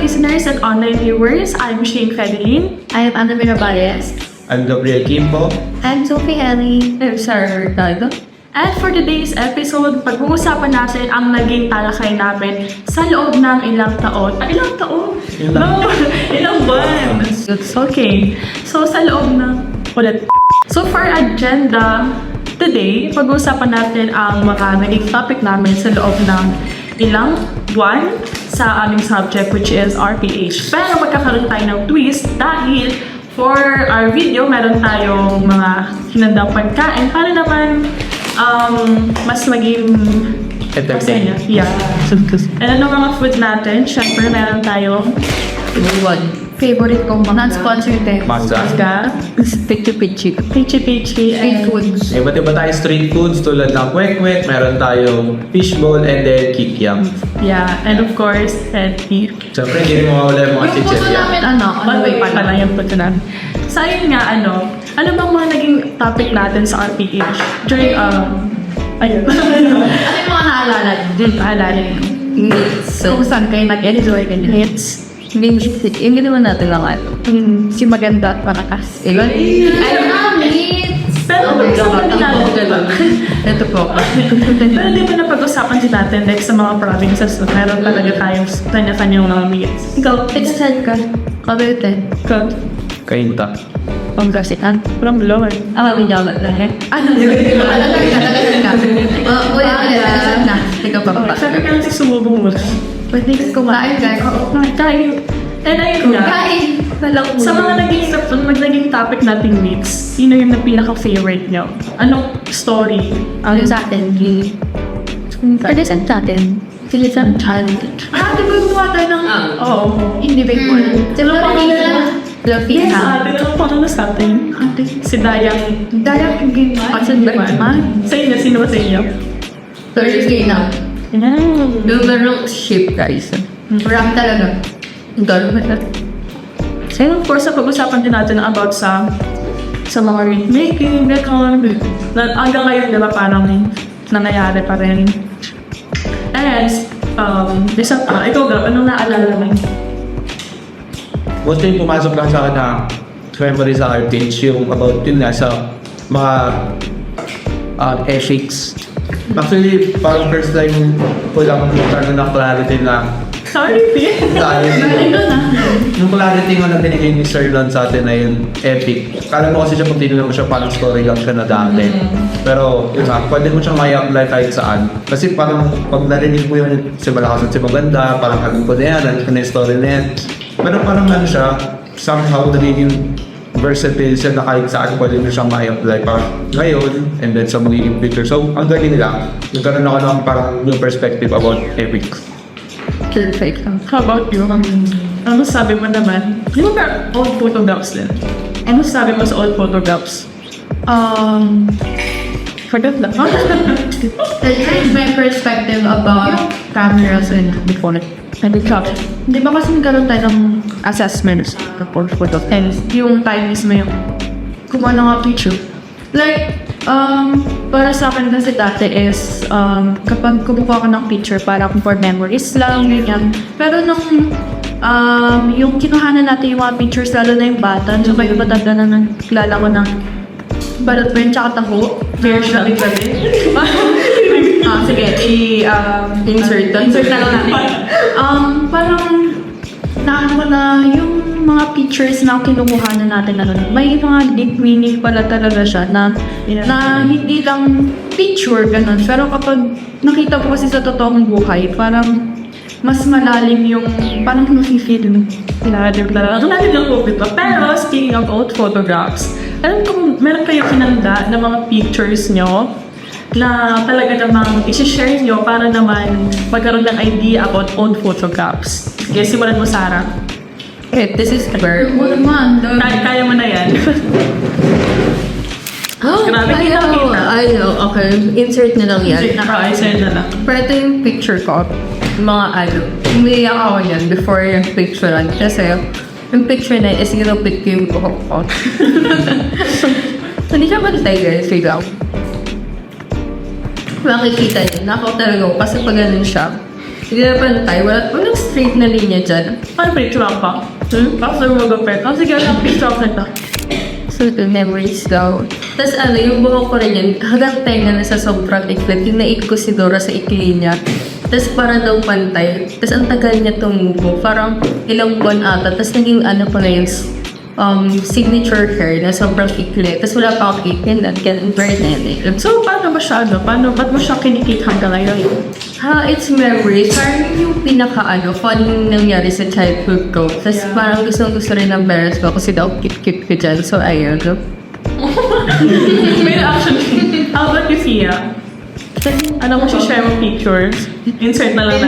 listeners and online viewers. I'm Shane Fedelin. I'm Ana Mirabares. I'm Gabriel Kimpo. I'm Sophie Ellie. I'm Sarah Hurtado. And for today's episode, pag-uusapan natin ang naging talakay namin sa loob ng ilang taon. Ilang taon? No, ilang buwan. It's okay. So, sa loob ng... So, for our agenda today, pag-uusapan natin ang mga naging topic namin sa loob ng ilang buwan sa aming subject, which is RPH. Pero magkakaroon tayo ng twist dahil for our video, meron tayong mga hinandang pagkain para naman mas maging Entertaining. Yeah. And ano mga food natin? Siyempre, meron tayong Favorite ko mga non-sponsored eh. Mazda. Pichi-pichi. pichi-pichi Street and foods. Iba't iba tayong street foods tulad ng kwek-kwek, meron tayong fishball, and then kikiam. yeah, and of course, healthy. Siyempre, hindi rin mawawala yung mga Yung puso chicheria. namin Way pala yung puto namin. So, ayun nga, ano bang mga naging topic natin sa RPH? During, ayun. Ano yung mga naalala niyo? Naalala niyo. So, saan kayo nag-enjoy ganyan? Hits. Hindi naman natin lang ano. Si Maganda at Parakas. Ayun na, meets! Pero pag-usapan din natin. Ito po. Pero di ba napag-usapan din natin, like sa mga provinces, meron talaga tayong kanya-kanyang mga meats. Ikaw, Saan ka? Cavite. ikaw, Kainta. Pangasinan. from Lower. Mami niya ba? Ano? Saan ka? Uy, saan ka? Ikaw pa. Sabi ka lang si sumubong mo. Pwede kumain ka. Kain. And ayun nga. Kain. Sa mga naging topic nating meets, sino yung pinaka-favorite nyo? Anong story? Ang sa atin, pwede sa atin. Sila sa childhood. Di ba gumawa tayo ng Oo. individual? Di ba Yes, ate. Ano pa na sa atin? Si Dayang. Dahil yung game pasan ba naman? Sa inyo, sino ba sa inyo? Thursday na. Yan. Yung merong ship, guys. Ram talaga. Dalo ba na? So, of course, pag-usapan din natin about sa mga remaking, record. Hanggang ngayon, di ba, parang nangyayari pa rin. And, isa pa, ikaw Gab, anong naalala mo? Mostly yung pumasok lang sa akin na memory sa RPH, yung about yun nga sa mga ethics. Actually, parang first time ko lang na clarity na Sorry, P. yung clarity nga na binigay ni Sir Lon sa atin na yun, epic. Kala mo kasi siya pag tinignan mo siya, parang story lang siya na dati. Pero yun nga, pwede mo siyang i-apply kahit saan. Kasi parang pag narinig mo yun, si Malakas at si Maganda, parang alam ko na yan, alam ko na yung story na yan. Pero parang ano siya, somehow nagiging versatile siya na kahit saan pwede mo siyang ma-apply pa ngayon and then sa magiging future. So, ang galing nila, nagkaroon ako ng parang new perspective about epic. Perfect. How about you? Ano sabi mo naman? Di ba old photographs din? Ano sabi mo sa old photographs? Forgot lang. That changed my perspective about cameras and before. Sabi ka, di ba kasi nagkaroon tayo ng assessments for photo? And yung time mismo yung kumuha ng mga picture. Like, para sa akin kasi dati is, kapag kumukuha ka ng picture, parang for memories lang, ganyan. Pero nung, yung kinuhanan natin yung mga pictures, lalo na yung bata, so kayo matanda na nagkilala ko ng balat mo yun, tsaka taho. Very sure. Sige, insert na lang natin. Parang, naano na yung mga pictures na kinukuha na natin may mga deep meaning pala talaga siya na hindi lang picture ganun. Pero kapag nakita ko kasi sa totoong buhay, parang mas malalim yung parang nafe-feel ilalim talaga. Natin lang po ito. Pero speaking of old photographs, alam ko meron kayo kinanda ng mga pictures nyo na talaga namang isi-share nyo para naman magkaroon ng idea about old photographs. Okay, simulan mo, Sarah. Okay, this is where... Ano naman? Kaya mo na yan. Grabe, Ayaw. kita. Ayaw, okay. Insert na lang yan. Naka-insert na lang. Pero ito yung picture ko. Mga umiiyak ako yan before yung picture lang. Kasi yung picture na yun is ginupit ko yung buhok ko. Hindi siya bantay guys, figure out. Makikita niyo, nakaw talaga ako kasi pag ganun siya, hindi na pantay, walang straight na linya dyan. Ano picture lang pa? After mag-apet. Sige, lang picture ako nito. So, the memories daw. Tapos yung buhok ko rin yan, hanggang tenga na sa sobrang iklit. Yung naik ko si Dora sa ikli niya. Tapos para daw pantay. Tapos ang tagal niya tumubo. Parang ilang buwan ata. Tapos naging ano pa ngayon, signature hair na sobrang ikli. Tapos wala pa akong ikin at ganun very nene. So, paano ba siya, ba't mo siya kinikit hanggang ngayon? It's memories. Parang yung funny nangyari sa childhood ko. Tapos parang gusto rin ng parents ko kasi daw cute ko dyan. So, ayun. May reaction. How about you, Fia? Ano mo share mo pictures? Insert na lang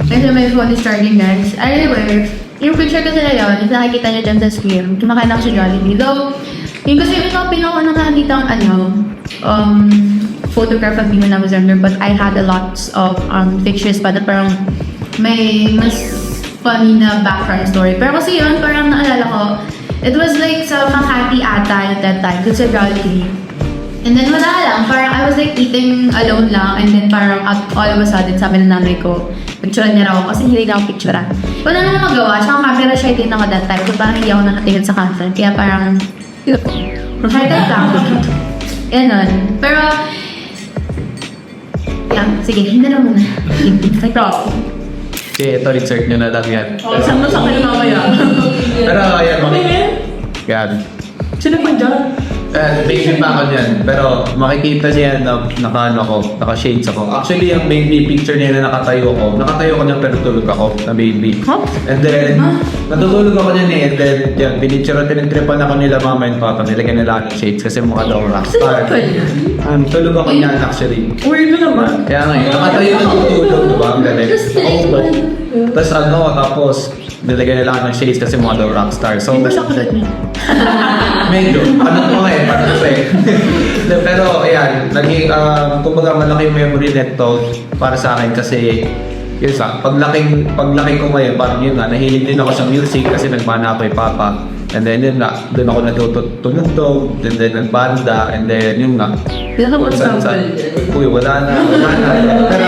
Kasi may phone starting guys. Anyway, yung picture ko sa ngayon, nakikita niyo dyan sa screen, kumakain ako sa Jollibee. Though, yung kasi ito, pinaka nakakita ang photograph of me when I was younger, but I had a lot of pictures pa na parang may mas funny na background story. Pero kasi yun, parang naalala ko, it was like sa Makati ata at that time, dun sa Jollibee. And then wala lang, parang I was like eating alone lang, and then parang all of a sudden sabi ng nanay ko, picturean niya raw ako kasi hindi na ako picturean. Wala na lang magawa, tsaka camera shy din ako that time, so parang hindi ako nakatingin sa camera, kaya parang, highlight lang. Ganon. Pero, yeah, sige, hindi na muna. Sige, ito, insert nyo na lang yan. Saan mo sa kayo mamaya? Pero ayan, yan. Sino pa dyan? Baby pa ako dyan. Pero makikita niya na naka-shades ako. Actually, yung baby picture niya na nakatayo ko niya pero tulog ako na baby. Huh? And then, natutulog ako niyan and then, yan, tinagtripan ako nila mama and papa, nilagyan nila ng shades kasi mukha daw rockstar. Tulog ako niyan actually. Weird na naman. Kaya nga, nakatayo na tutulog, diba? Ang galing. Tapos nilagyan nila ako ng shades kasi mukha daw rockstar. So, Hindi ba siya kulat niya? medyo, ano mo parang kasi. Pero, ayan, naging, kumbaga malaki yung memory nito para sa akin kasi, yun sa, paglaki ko ngayon, parang yun nga, nahilig din ako sa music kasi nagmana ako kay Papa. And then, yun nga, doon ako natutugtog, and then nagbanda, and then, yun nga. Uy, wala na. Pero,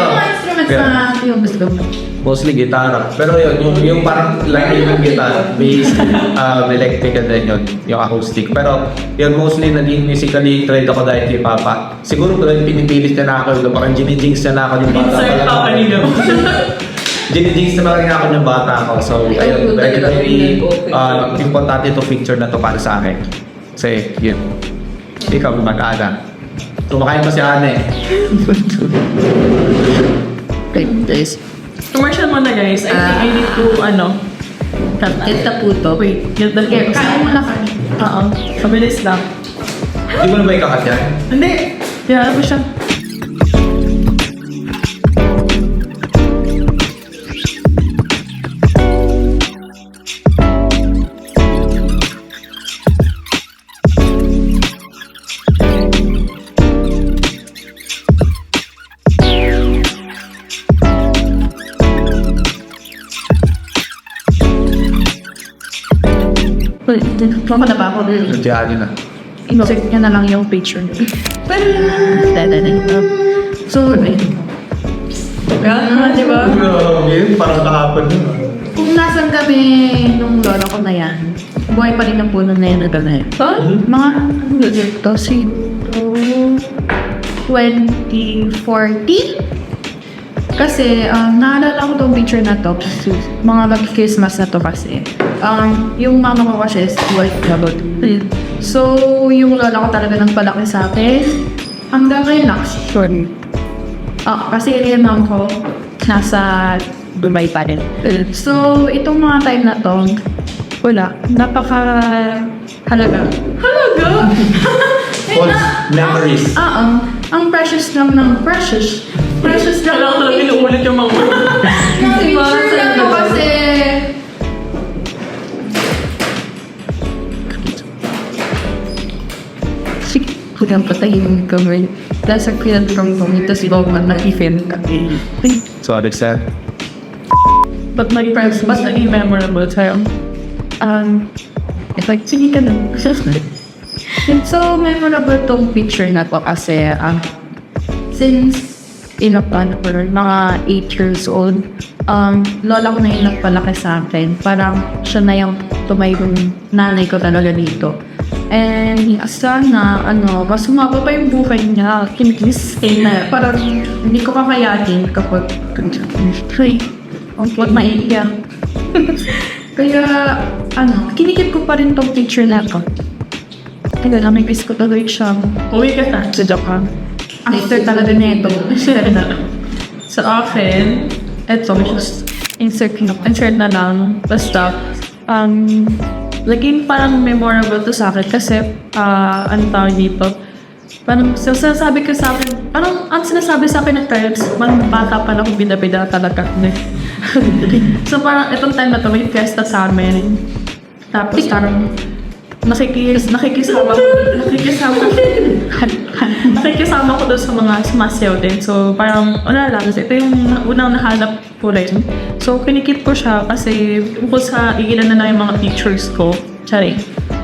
Instruments na yung gusto mo. mostly gitara. Pero yung parang lagi ng guitar, bass, electric and then yung acoustic. Pero yun mostly naging musically trained ako dahil kay Papa. Siguro dahil pinipilit na ako, parang ginijinx na ako yung bata. Insert pa kanina. Ginijinx na ako yung bata ako. So ayun, very importante itong picture na to para sa akin. Kasi yun, ikaw mag-ana. Tumakain mo si Ane. Guys. Commercial mo na guys. I think I need to, Kita puto. wait, get the hair. Kain mo na kami. Oo. Mabilis lang. Hindi mo na ba ikakat yan? Hindi. Kaya ano siya? Mama na ba ako? Nandiyan yun na. Insert niya na lang yung picture niya. So, di ba? Parang kahapon yun. Kung nasan kami nung lolo ko na yan, buhay pa rin ang puno na yan na yan. Mga, ito, si 2040? Kasi, naalala ko tong picture na to, mga mag-Christmas na to kasi. Yung mama ko kasi is white double. So, yung lola ko talaga nang palaki sa akin. Hanggang ngayon, actually. Kasi yung mom ko, nasa Dubai pa rin. So, itong mga time na to, wala. Napaka-halaga. Halaga? Memories. Ang precious lang ng precious. Precious lang Kailangan talaga inuulit yung mga Diba? Picture lang to kasi. Sige, kung patayin kami. Nasa pinag-from kami, tapos bawang nag-event kami. So, Alex said, But my friends, mas naging memorable sa'yo. It's like, sige ka na. So, memorable tong picture na to kasi since mga 8 years old, lola ko na yung nagpalaki sa akin. Parang siya na yung tumayong nanay ko talaga dito. And sana, mas sumaba pa yung buhay niya. Kinikis na. Parang hindi ko kakayanin kapag huwag maiiyak. Kaya, kinikip ko pa rin tong picture na to. Kaya namimiss ko talaga siya. Uwi ka na sa Japan. After talaga na ito. Sa akin, eto, just insert na lang. Basta, laging parang memorable to sa akin kasi, ano tawag dito, parang sinasabi ko sa akin, parang ang sinasabi sa akin ng parents, parang bata pa lang bida-bida talaga. So parang itong time na to, may fiesta sa amin. Tapos parang nakikisama ko doon sa mga sumasayaw din. So, parang, wala lang. Ito yung unang nahanap ko rin. So, kinikip ko siya kasi bukod sa igilan na yung mga pictures ko. Sorry.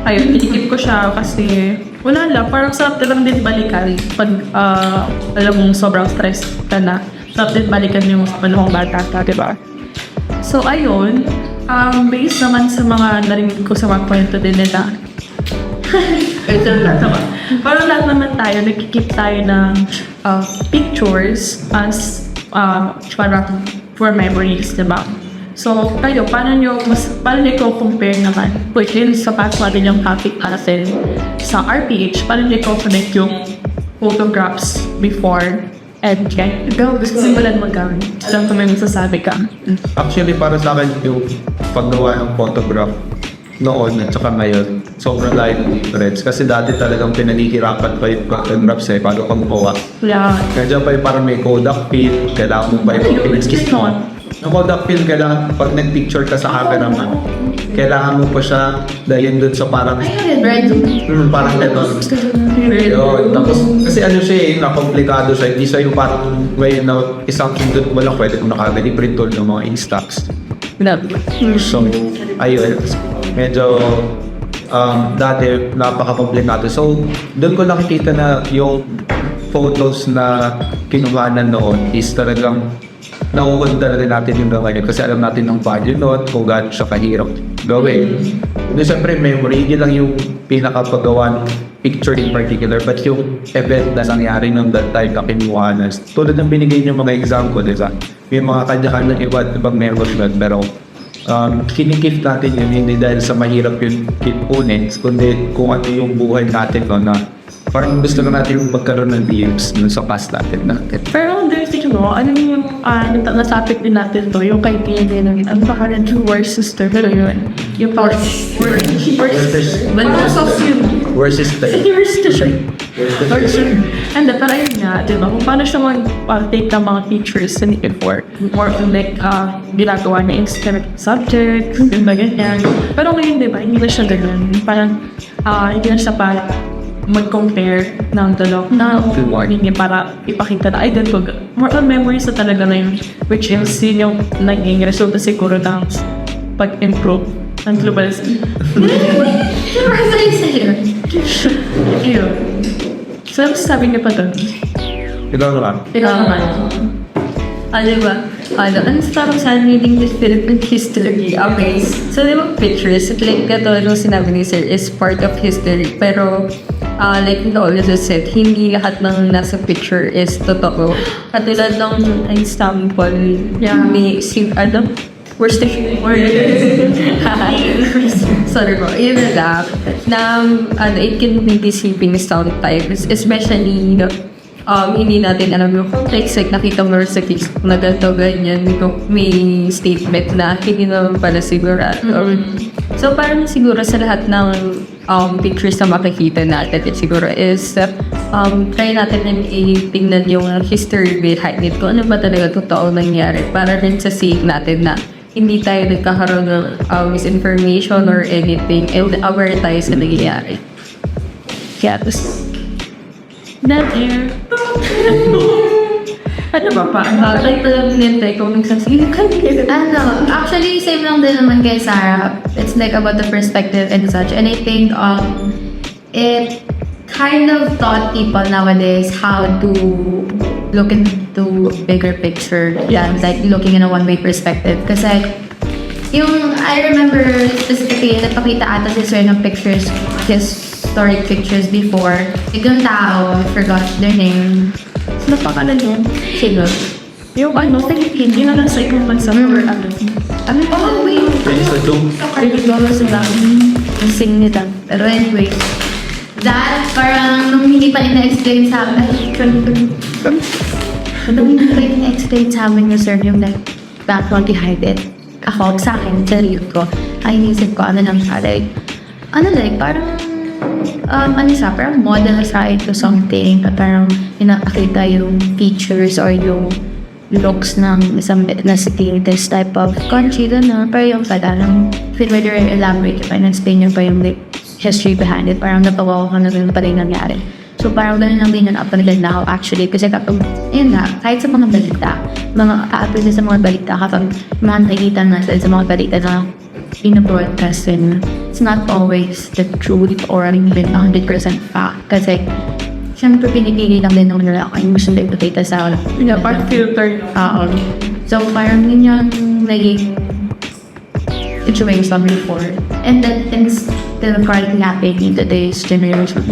Ayun, kinikip ko siya kasi wala lang. Parang sarap lang din balikan. Pag, alam mong sobrang stress ka na. Sarap din balikan yung panahong bata ka, diba? So, ayun. Based naman sa mga narinig ko sa mga kwento din nila, ito na naman. Parang lahat naman tayo, nagkikip tayo ng pictures as parang for memories, diba? So, kayo, paano nyo i-compare naman? Pwede yun sa past natin yung topic natin sa RPH, paano nyo i-connect yung photographs before and gusto simulan mo gawin? Saan kung may masasabi ka? Actually, para sa akin yung paggawa ng photograph noon at saka ngayon, sobrang light difference. Kasi dati talagang pinanihirapan pa yung photographs paano kang gawa. Yeah. Kaya dyan pa yung parang may Kodak film, kailangan mo pa yung pinagkis mo. Yung Kodak film, kailangan pag nag-picture ka sa camera naman, kailangan mo pa siya dahil dun sa parang parang gano'n. Yun. Tapos, kasi ano siya nakomplikado siya. Hindi siya yung parang way na isang doon mo lang pwede kung nakagad i-print ng mga instax. So, ayun. Medyo dati napaka-komplikado. So, doon ko nakikita na yung photos na kinuhanan noon is talagang nakukunta na rin natin yung ngayon kasi alam natin ng value noon kung gaano siya kahirap gawin. Doon siyempre memory, yun lang yung pinakapagawa ng picture in particular, but yung event na nangyari nung that time na kinuhanan. Tulad ng binigay niyo mga example, diba? May mga kanya-kanya iba't ibang memory nun, pero kinikip natin yun hindi dahil sa mahirap yung kipunin, kundi kung ano yung buhay natin no, na parang gusto na natin yung magkaroon ng views dun sa past natin. Pero there's ano yung nasapit din natin to, yung kay Pili ng ang bakalan yung worst sister, pero yun, yung power sister. Worst sister. And pero ayun nga, diba, kung paano siya mag-take ng mga teachers sa before, more on like, ginagawa niya instead subject, diba, ganyan. Pero ngayon, diba, hindi na siya ganun. Parang, hindi na siya parang mag-compare ng dalawa na warning niya para ipakita na ay ganito. More on memories na talaga na yun, which is yun yung naging resulta siguro ng pag-improve ng globalization. Ayun. So, sabi niya pa doon? Ikaw naman. Diba? Ang parang sa reading this Philippine history. Okay. So, di ba pictures, like katulad yung sinabi ni Sir, is part of history. Pero, like Lola just said, hindi lahat ng nasa picture is totoo. Katulad ng example, may worst sorry po, yun lang. Na, it can be deceiving sometimes, especially, hindi natin alam yung context, like nakita mo sa case na ganito, ganyan, may statement na hindi naman pala sigurado. So, parang siguro sa lahat ng pictures na makikita natin, it siguro is try natin na tingnan yung history behind it, kung ano ba talaga totoo nangyari, para rin sa sake natin na hindi tayo nagkakaroon ng misinformation or anything, and aware tayo sa nangyayari. Kaya, that year, ano ba pa? Like talagang nintay kung nagsasabi ka Actually, same lang din naman kay Sarah. It's like about the perspective and such. And I think it kind of taught people nowadays how to look into into bigger picture. Yeah, like looking in a one-way perspective. Kasi I remember specifically, nagpakita ata si Sir ng pictures, historic pictures before. Yung tao, I forgot their name. Ano pangalan yun? Sino? Yung hindi na lang sa ibang bansa or ano. Oh, wait. Sa Zoom. Hindi ko alam sila. Yung sing nila. Pero anyway, that parang nung hindi pa ina-explain sa amin, nung hindi pa ina-explain sa amin yung Sir yung like, background behind it. Ako, sa akin, sarili ko, ay inisip ko, ano lang siya, like, parang, parang model side to something, parang pinapakita yung features or yung looks ng isang this type of country, gano'n. Pero yung parang, whether elaborate pa, in-explain yung pa yung like, history behind it, parang napawa ko na rin pa rin nangyari. So parang gano'n lang din yung up-and-down na ako actually, kasi kapag, yun nga, kahit sa mga balita, appreciate sa mga balita, kapag nakikita natin sa mga balita na pinabroadcast din, it's not always the truth or even 100% fact. Kasi, syempre pinipili lang din naman nila ako yung gusto nila ipakita sa Part filter. So, parang yun yung naging situation before. And that things still currently happening in today's generation.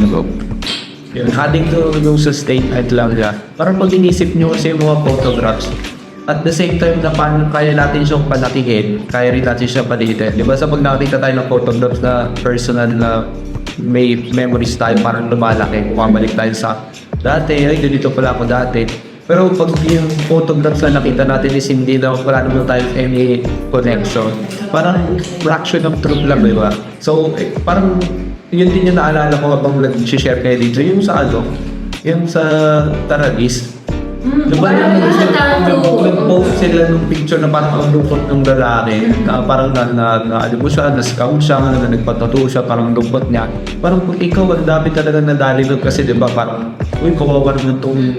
Yun, adding to yung sa statement lang siya. Parang pag inisip nyo kasi yung mga photographs, at the same time na paano kaya natin siyang palakihin, kaya rin natin siya palitin. Di ba sa pag nakita tayo ng photographs na personal na may memories tayo, parang lumalaki. Bumabalik tayo sa dati, ay ganito pala ako dati. Pero pag yung photographs na nakita natin is hindi na wala naman tayo any connection. Parang fraction of truth lang, di ba? So, parang yun din yung naalala ko habang nag-share kayo dito. Yung sa yung sa Taradis. Diba nag-post sila ng picture na parang ang lungkot ng lalaki. Parang na-alim mo siya, na-scout siya, na nagpatato siya, parang lungkot niya. Parang kung ikaw, ang dami talaga nadali nun kasi diba parang, uy, kawawa naman itong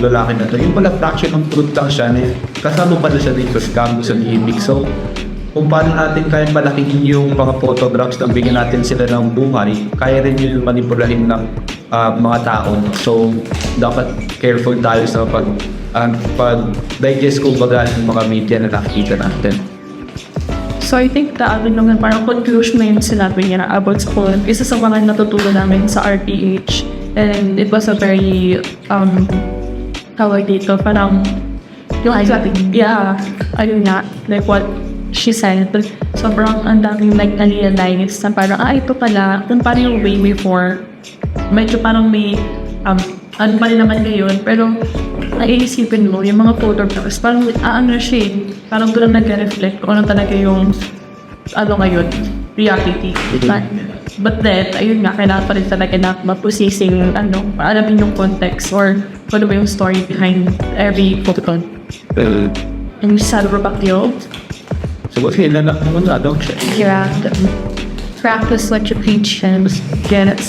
lalaki na to. Yung pala fraction ng truth lang siya, kasama pala siya dito, scam sa ibig. So, kung paano natin kaya malakihin yung mga photographs na bigyan natin sila ng buhay, kaya rin yung manipulahin ng mga tao. So, dapat careful tayo sa pag-digest kumbaga ng mga media na nakikita natin. So I think naman parang conclusion na yun sinabi niya na about school. Isa sa mga natutunan namin sa RPH. And it was a very, tawag dito, parang, ayun nga, like what she said, sobrang ang daming like na-realize na parang, ito pala, kung parang yung way before, medyo parang may, ano pa rin naman ngayon, pero naiisipin mo, yung mga photographs, parang siya parang doon nag-reflect kung ano talaga yung, ngayon, reality. But then, ayun nga, kailangan pa rin talaga na mapusising, alamin yung context or kung ano ba yung story behind every photo. And sad for back you. So, sila na naman daw siya. Practice what you preach and get it.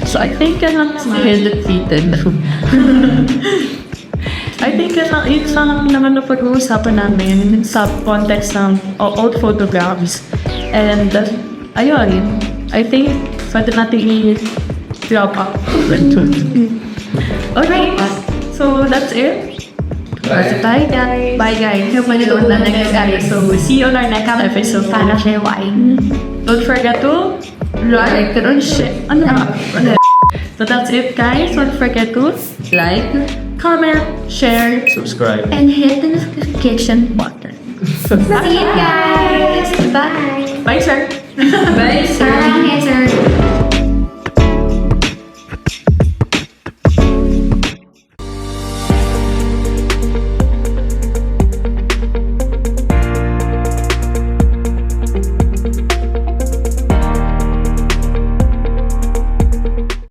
So I think yun lang defeated. I think yun lang naman na pag-uusapan namin sa context ng old photographs. And ayun, I think pwede natin i-drop up. Alright, so that's it. Bye guys! Bye guys. Yung manood na next episode. See you on our next episode. Para siya wine. Don't forget to like and share. So that's it guys. Don't forget to Like, comment, share, Subscribe. And hit the notification button. See you guys! Bye! Bye sir. bye, sir. Parang sir.